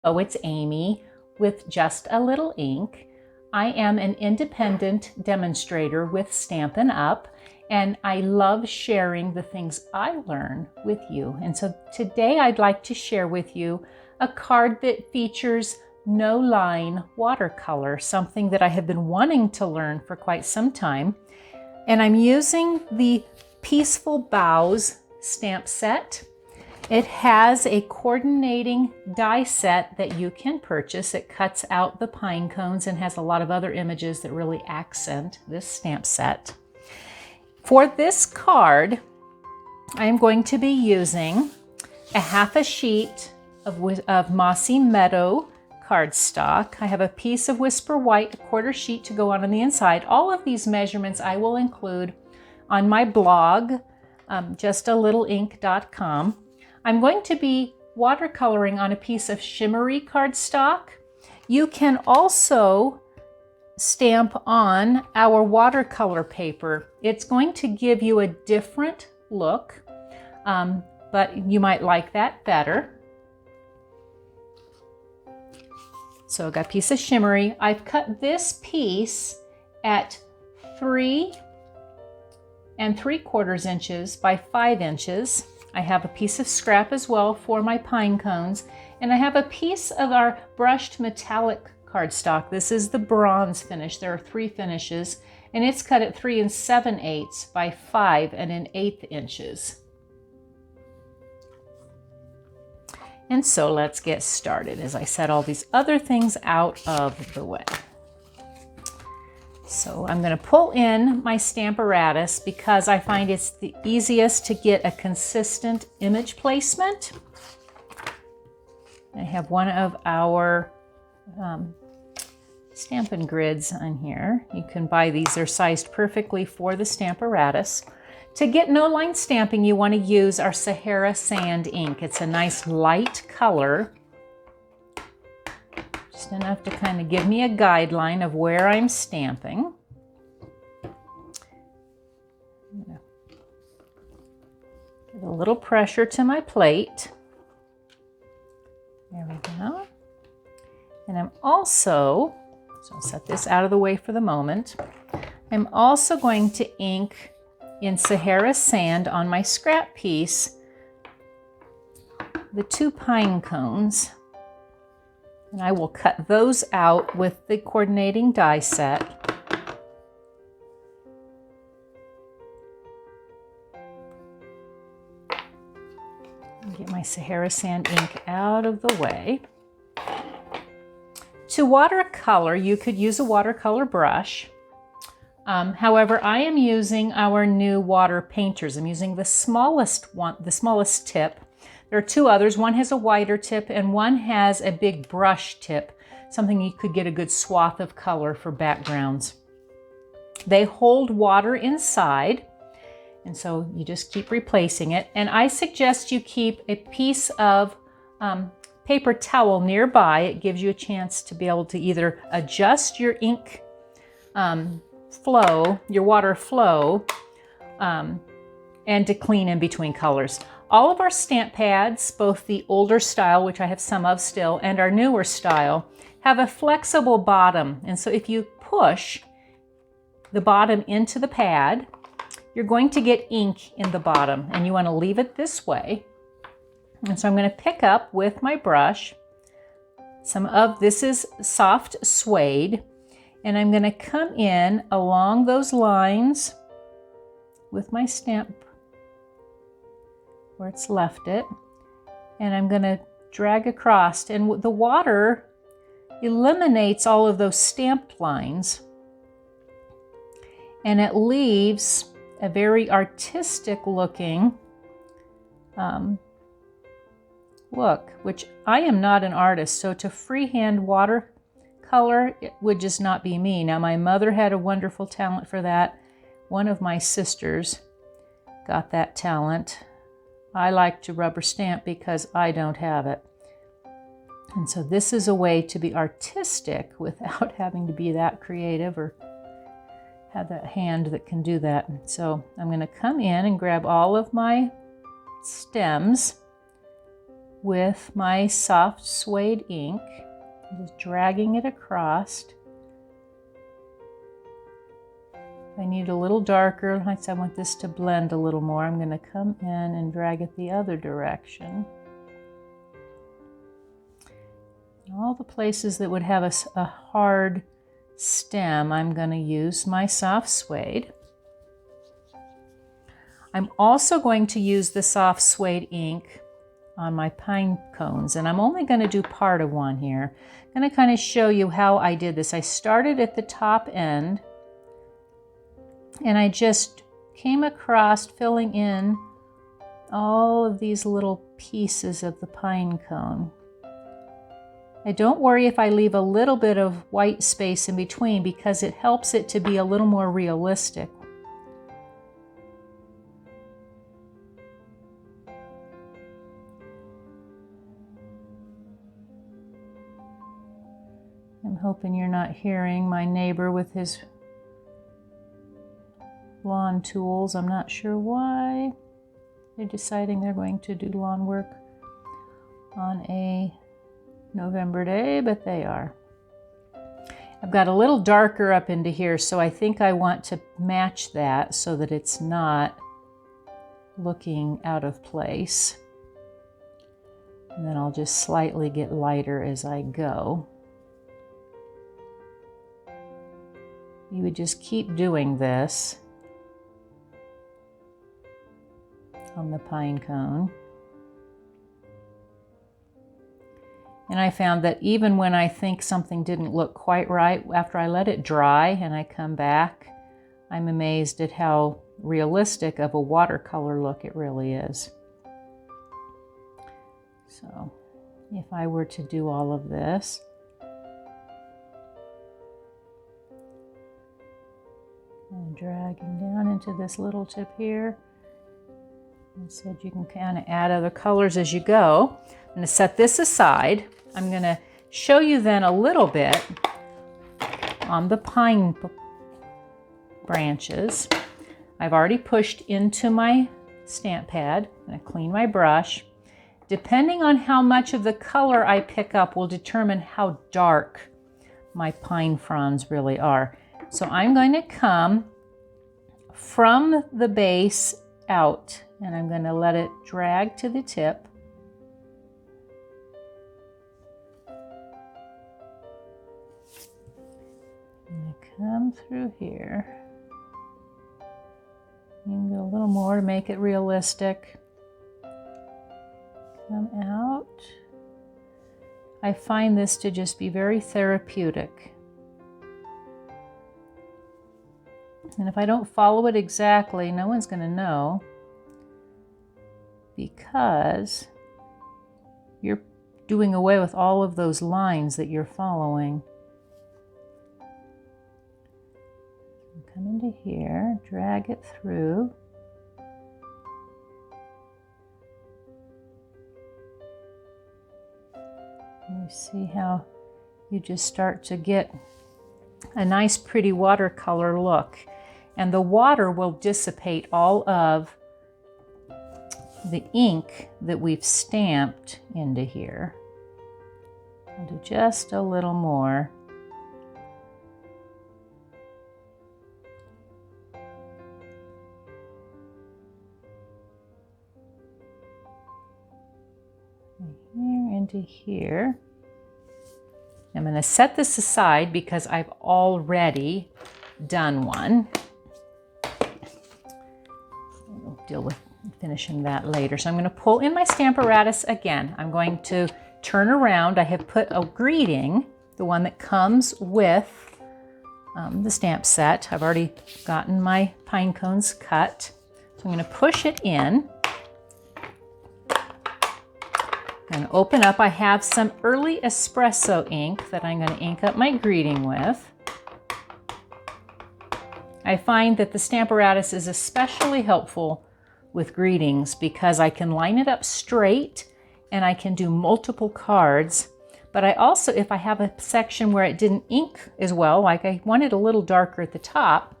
Oh, it's Amy with Just a Little Ink. I am an independent demonstrator with Stampin' Up, and I love sharing the things I learn with you. And so today I'd like to share with you a card that features no line watercolor, something that I have been wanting to learn for quite some time. And I'm using the Peaceful Boughs stamp set. It has a coordinating die set that you can purchase. It cuts out the pine cones and has a lot of other images that really accent this stamp set. For this card, I'm going to be using a half a sheet of Mossy Meadow cardstock. I have a piece of Whisper White, a quarter sheet to go on the inside. All of these measurements I will include on my blog, justalittleink.com. I'm going to be watercoloring on a piece of shimmery cardstock. You can also stamp on our watercolor paper. It's going to give you a different look, but you might like that better. So I've got a piece of shimmery. I've cut this piece at 3 3/4 inches by 5 inches. I have a piece of scrap as well for my pine cones, and I have a piece of our brushed metallic cardstock. This is the bronze finish. There are 3 finishes, and it's cut at 3 7/8 by 5 1/8 inches. And so let's get started as I set all these other things out of the way. So I'm going to pull in my Stamparatus because I find it's the easiest to get a consistent image placement. I have one of our Stampin' grids on here. You can buy these. They're sized perfectly for the Stamparatus. To get no line stamping, you want to use our Sahara Sand ink. It's a nice light color, just enough to kind of give me a guideline of where I'm stamping. Give a little pressure to my plate. There we go. And I'm also, so I'll set this out of the way for the moment. I'm also going to ink in Sahara Sand on my scrap piece the 2 pine cones. And I will cut those out with the coordinating die set. Get my Sahara Sand ink out of the way. To watercolor, you could use a watercolor brush. However, I am using our new water painters. I'm using the smallest one, the smallest tip. There are 2 others. One has a wider tip and one has a big brush tip, something you could get a good swath of color for backgrounds. They hold water inside, and so you just keep replacing it. And I suggest you keep a piece of paper towel nearby. It gives you a chance to be able to either adjust your ink flow, your water flow, and to clean in between colors. All of our stamp pads, both the older style, which I have some of still, and our newer style, have a flexible bottom. And so if you push the bottom into the pad, you're going to get ink in the bottom, and you want to leave it this way. And so I'm going to pick up with my brush some of this is soft suede, and I'm going to come in along those lines with my stamp where it's left it, and I'm going to drag across, and the water eliminates all of those stamped lines, and it leaves a very artistic looking look, which I am not an artist, so to freehand watercolor, it would just not be me. Now, my mother had a wonderful talent for that. One of my sisters got that talent. I like to rubber stamp because I don't have it. And so this is a way to be artistic without having to be that creative or have that hand that can do that. So I'm going to come in and grab all of my stems with my soft suede ink, just dragging it across. I need a little darker. I want this to blend a little more. I'm going to come in and drag it the other direction. All the places that would have a hard stem, I'm going to use my soft suede. I'm also going to use the soft suede ink on my pine cones, and I'm only going to do part of one here. I'm going to kind of show you how I did this. I started at the top end, and I just came across filling in all of these little pieces of the pine cone. I don't worry if I leave a little bit of white space in between because it helps it to be a little more realistic. I'm hoping you're not hearing my neighbor with his lawn tools. I'm not sure why they're deciding they're going to do lawn work on a November day, but they are. I've got a little darker up into here, so I think I want to match that so that it's not looking out of place. And then I'll just slightly get lighter as I go. You would just keep doing this on the pine cone. And I found that even when I think something didn't look quite right, after I let it dry and I come back, I'm amazed at how realistic of a watercolor look it really is. So if I were to do all of this, and dragging down into this little tip here, and said you can kind of add other colors as you go. I'm going to set this aside. I'm going to show you then a little bit on the pine branches. I've already pushed into my stamp pad. I'm going to clean my brush. Depending on how much of the color I pick up will determine how dark my pine fronds really are. So I'm going to come from the base out, and I'm going to let it drag to the tip. And I come through here. You can go a little more to make it realistic. Come out. I find this to just be very therapeutic. And if I don't follow it exactly, no one's going to know, because you're doing away with all of those lines that you're following. Come into here, drag it through. And you see how you just start to get a nice pretty watercolor look. And the water will dissipate all of the ink that we've stamped into here. I'll do just a little more. Here into here. I'm going to set this aside because I've already done one. We'll deal with finishing that later. So I'm going to pull in my Stamparatus again. I'm going to turn around. I have put a greeting, the one that comes with the stamp set. I've already gotten my pine cones cut. So I'm going to push it in. And open up. I have some early espresso ink that I'm going to ink up my greeting with. I find that the Stamparatus is especially helpful with greetings because I can line it up straight and I can do multiple cards. But I also, if I have a section where it didn't ink as well, like I wanted a little darker at the top,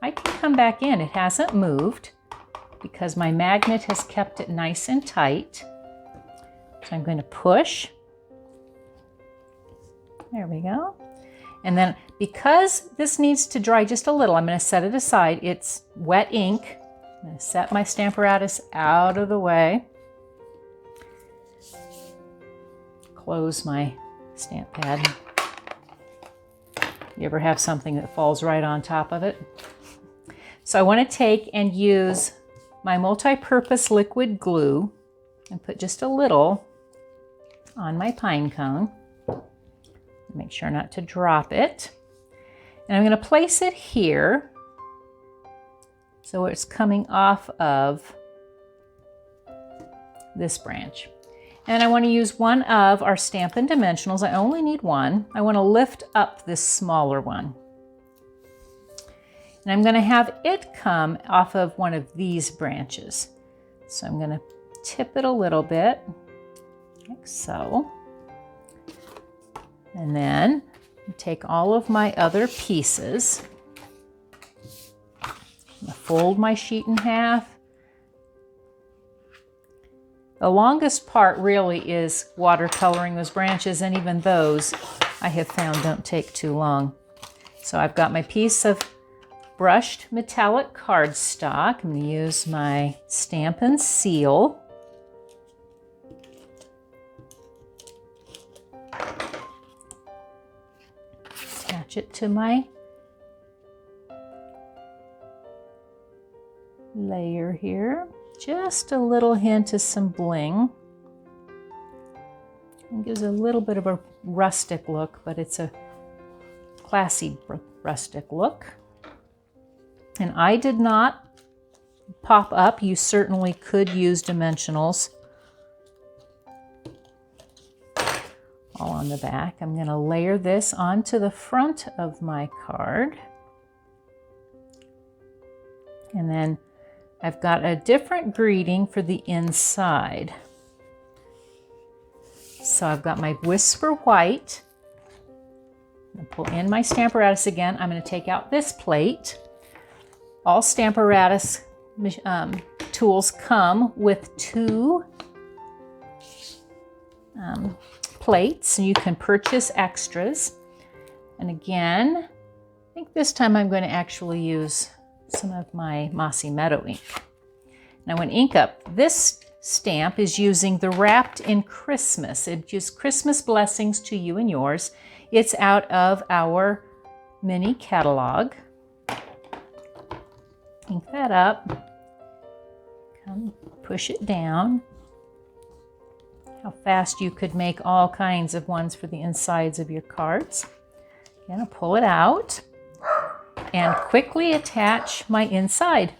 I can come back in. It hasn't moved because my magnet has kept it nice and tight. So I'm going to push. There we go. And then because this needs to dry just a little, I'm going to set it aside. It's wet ink. I'm going to set my Stamparatus out of the way. Close my stamp pad. You ever have something that falls right on top of it? So I want to take and use my multi-purpose liquid glue and put just a little on my pine cone. Make sure not to drop it. And I'm going to place it here so it's coming off of this branch. And I want to use one of our Stampin' Dimensionals. I only need one. I want to lift up this smaller one. And I'm going to have it come off of one of these branches. So I'm going to tip it a little bit, like so. And then take all of my other pieces, fold my sheet in half. The longest part really is watercoloring those branches, and even those I have found don't take too long. So I've got my piece of brushed metallic cardstock. I'm going to use my Stampin' Seal. Attach it to my layer here. Just a little hint of some bling. It gives a little bit of a rustic look, but it's a classy rustic look. And I did not pop up. You certainly could use dimensionals. All on the back. I'm going to layer this onto the front of my card. And then I've got a different greeting for the inside. So I've got my Whisper White. I'm going to pull in my Stamparatus again. I'm going to take out this plate. All Stamparatus tools come with two plates, and you can purchase extras. And again, I think this time I'm going to actually use some of my Mossy Meadow ink. Now when ink up, this stamp is using the Wrapped in Christmas. It gives Christmas blessings to you and yours. It's out of our mini catalog. Ink that up. Come push it down. How fast you could make all kinds of ones for the insides of your cards. Again, I'll pull it out and quickly attach my inside.